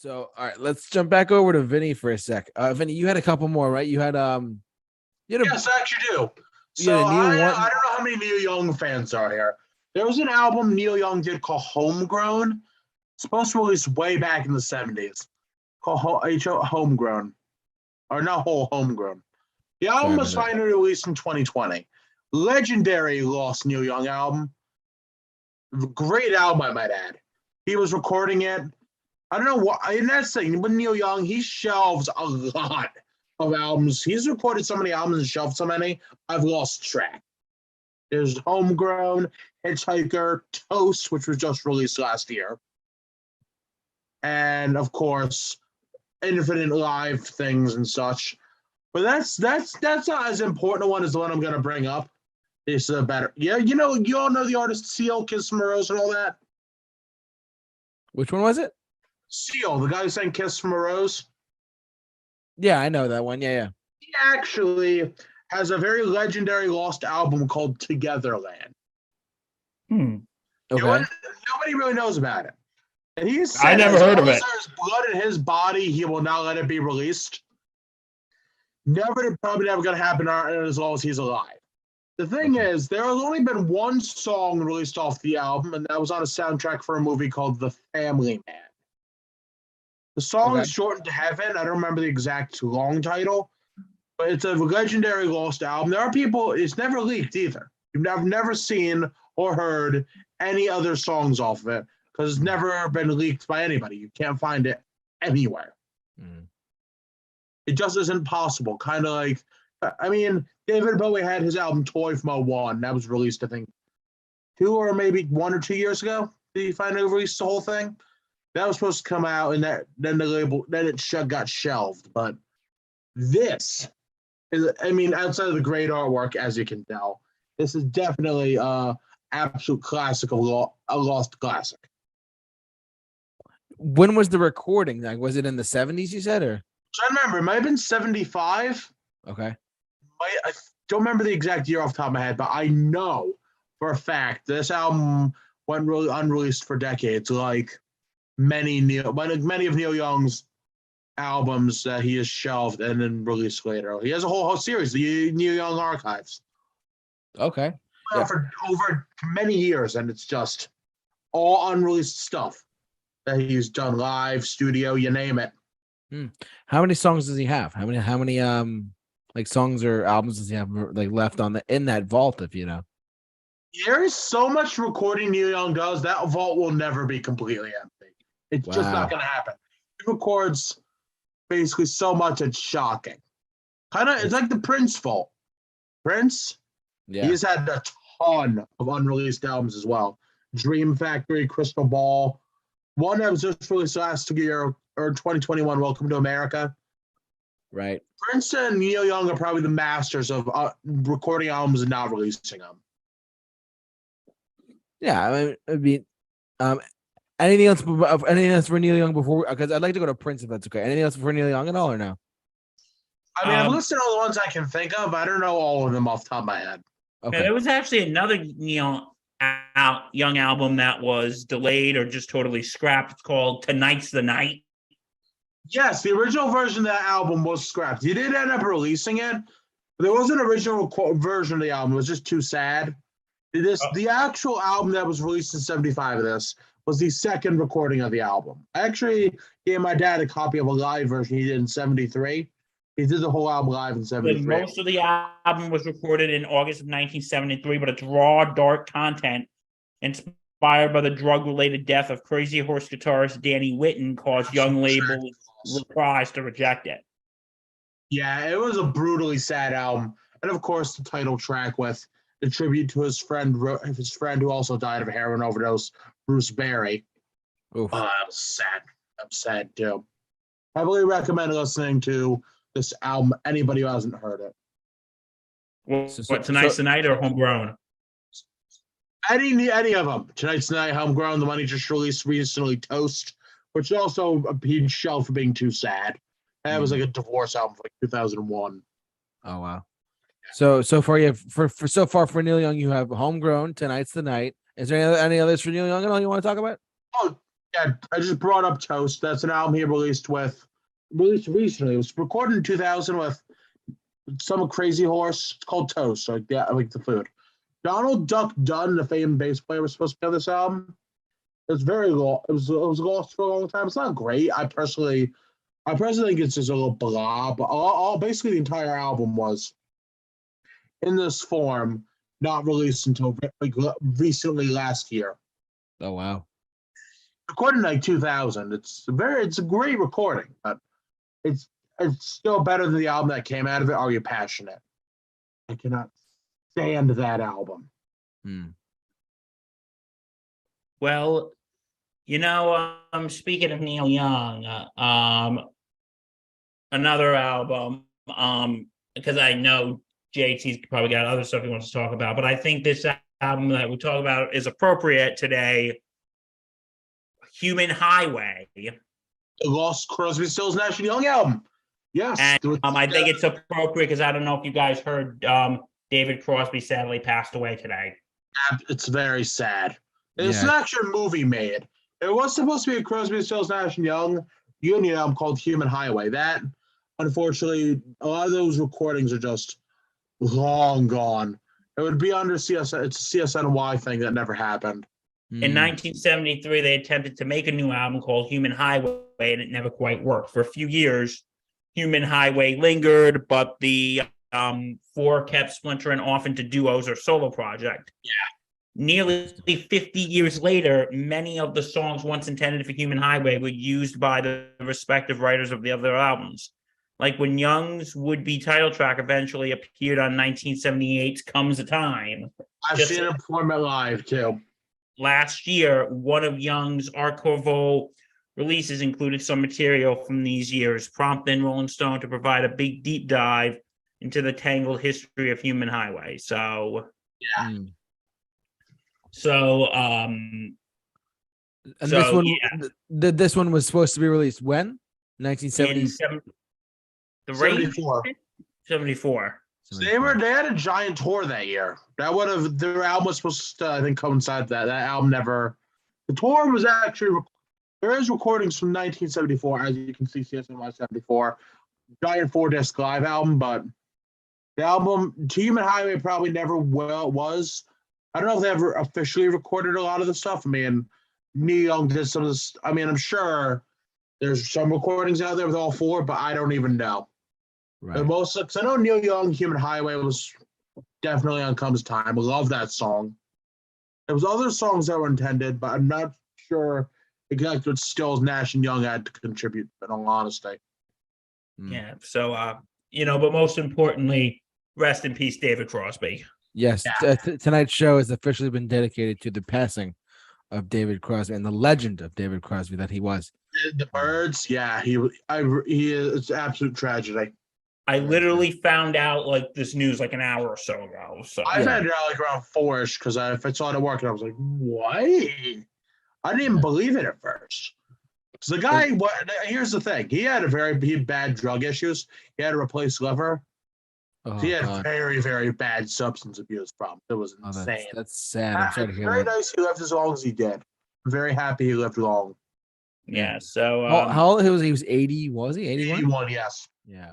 So, all right, let's jump back over to Vinny for a sec. Vinny, you had a couple more, right? Yes, I actually do. You had So a Neil I Warren. don't know how many Neil Young fans are here. There was an album Neil Young did called Homegrown. Supposed to release way back in the 70s. Called Homegrown. Or not whole Homegrown. The album was finally released in 2020. Legendary Lost Neil Young album. Great album, I might add. He was recording it. I don't know what, and that's the thing, with Neil Young, he shelves a lot of albums. He's recorded so many albums and shelved so many, I've lost track. There's Homegrown, Hitchhiker, Toast, which was just released last year. And of course, Infinite Live things and such. But that's not as important a one as the one I'm gonna bring up. It's a better, yeah, you all know the artist Seal, Kiss from a Rose and all that. Which one was it? Seal, the guy who sang Kiss from a Rose. Yeah, I know that one. Yeah. He actually has a very legendary lost album called Togetherland. Okay. Nobody really knows about it. And he said, I never heard of it. There's blood in his body, he will not let it be released. Probably never going to happen as long as he's alive. The thing is, there has only been one song released off the album, and that was on a soundtrack for a movie called The Family Man. The song is Shortened to Heaven. I don't remember the exact long title, but it's a legendary lost album. There are people, it's never leaked either. I've never seen or heard any other songs off of it because it's never been leaked by anybody. You can't find it anywhere. It just isn't possible. Kind of like, I mean, David Bowie had his album Toy from 01. That was released, I think, 2 or maybe 1 or 2 years ago. Did he finally release the whole thing? That was supposed to come out, and then it got shelved. But this is, I mean, outside of the great artwork, as you can tell, this is definitely an absolute classic of a lost classic. When was the recording? Like, was it in the 70s? You said, or? So I remember it might have been 75. Okay. I don't remember the exact year off the top of my head, but I know for a fact this album went really unreleased for decades, like many of Neil Young's albums that he has shelved and then released later. He has a whole series, the Neil Young Archives. Okay. For over many years, and it's just all unreleased stuff that he's done live, studio, you name it. How many songs does he have? How many like songs or albums does he have like left in that vault, if you know? There is so much recording Neil Young does, that vault will never be completely empty. It's just not going to happen. He records basically so much, it's shocking. It's like the Prince vault. Prince, he's had a ton of unreleased albums as well. Dream Factory, Crystal Ball. One that was just released last year, or 2021, Welcome to America. Right. Prince and Neil Young are probably the masters of recording albums and not releasing them. Yeah, I mean, anything else for Neil Young before? Because I'd like to go to Prince if that's okay. Anything else for Neil Young at all, or no? I mean, I've listed all the ones I can think of. I don't know all of them off the top of my head. Okay. Yeah, there was actually another Neil Young album that was delayed or just totally scrapped. It's called Tonight's the Night. Yes, the original version of that album was scrapped. He did end up releasing it. There was an original version of the album. It was just too sad. The actual album that was released in 75 of this was the second recording of the album. I actually gave my dad a copy of a live version he did in 73. He did the whole album live in 73. Most of the album was recorded in August of 1973, but it's raw, dark content inspired by the drug-related death of Crazy Horse guitarist Danny Whitten caused Young label Reprise to reject it. Yeah, it was a brutally sad album. And of course, the title track with the tribute to his friend who also died of a heroin overdose, Bruce Berry. That was sad. I'm sad too. I really recommend listening to this album, anybody who hasn't heard it. What, Tonight's the Night or Homegrown? Any of them. Tonight's the Night, Homegrown, the one he just released recently, Toast, which also he shelved for being too sad. That was like a divorce album for like 2001. Oh wow. So far for Neil Young, you have Homegrown, Tonight's the Night. Is there any others for Neil Young at all you want to talk about? Oh Yeah, I just brought up Toast. That's an album he released recently. It was recorded in 2000 with some crazy horse. It's called Toast, like like the food. Donald Duck Dunn, the famed bass player, was supposed to be on this album. It was very long. It was lost for a long time. It's not great. I personally think it's just a little blah. But all basically the entire album was in this form, not released until like recently last year. Oh wow. Recorded in like 2000. It's a great recording, but it's still better than the album that came out of it. Are You Passionate? I cannot stand that album. Well, speaking of Neil Young, another album, because I know JT's probably got other stuff he wants to talk about, but I think this album that we talk about is appropriate today. Human Highway. The Lost Crosby, Stills, Nash and Young album. Yes. And I think it's appropriate because I don't know if you guys heard David Crosby sadly passed away today. It's very sad. It's actually a movie made. It was supposed to be a Crosby, Stills, Nash and Young union album called Human Highway. That, unfortunately, a lot of those recordings are just long gone. It would be under CSN. It's a CSNY thing that never happened. In 1973, they attempted to make a new album called Human Highway, and it never quite worked. For a few years, Human Highway lingered, but the four kept splintering off into duos or solo project. Yeah. Nearly 50 years later, many of the songs once intended for Human Highway were used by the respective writers of the other albums. Like when Young's would-be title track eventually appeared on 1978's Comes a Time. I've seen it perform it live, too. Last year, one of Young's archival releases included some material from these years, prompting Rolling Stone to provide a big deep dive into the tangled history of Human Highway. So, yeah. This one was supposed to be released when? 1970. 74. 74. They had a giant tour that year. Their album was supposed to, I think, coincide with that. That album never. The tour was actually. There is recordings from 1974, as you can see, CSNY 74, giant 4-disc live album, but the album To Human Highway probably never was. I don't know if they ever officially recorded a lot of the stuff. I mean, Neil Young did some of this. I mean, I'm sure there's some recordings out there with all four, but I don't even know. Right. Because I know Neil Young, Human Highway was definitely on Comes Time. I love that song. There was other songs that were intended, but I'm not sure exactly what Stills, Nash, and Young had to contribute, in all honesty. Yeah, so, but most importantly, rest in peace, David Crosby. Yes, tonight's show has officially been dedicated to the passing of David Crosby and the legend of David Crosby that he was. The Birds, yeah, he is. It's an absolute tragedy. I literally found out this news an hour or so ago. So I found it out around 4-ish because I saw it working. I was like, "What?" I didn't even believe it at first. So the guy, here's the thing: he had bad drug issues. He had to replace liver. He had very, very bad substance abuse problems. It was insane. That's sad. I'm sorry to hear very that. nice he lived as long as he did. I'm very happy he lived long. Yeah. So how old he was? He was 80. Was he 81? 81, yes. Yeah.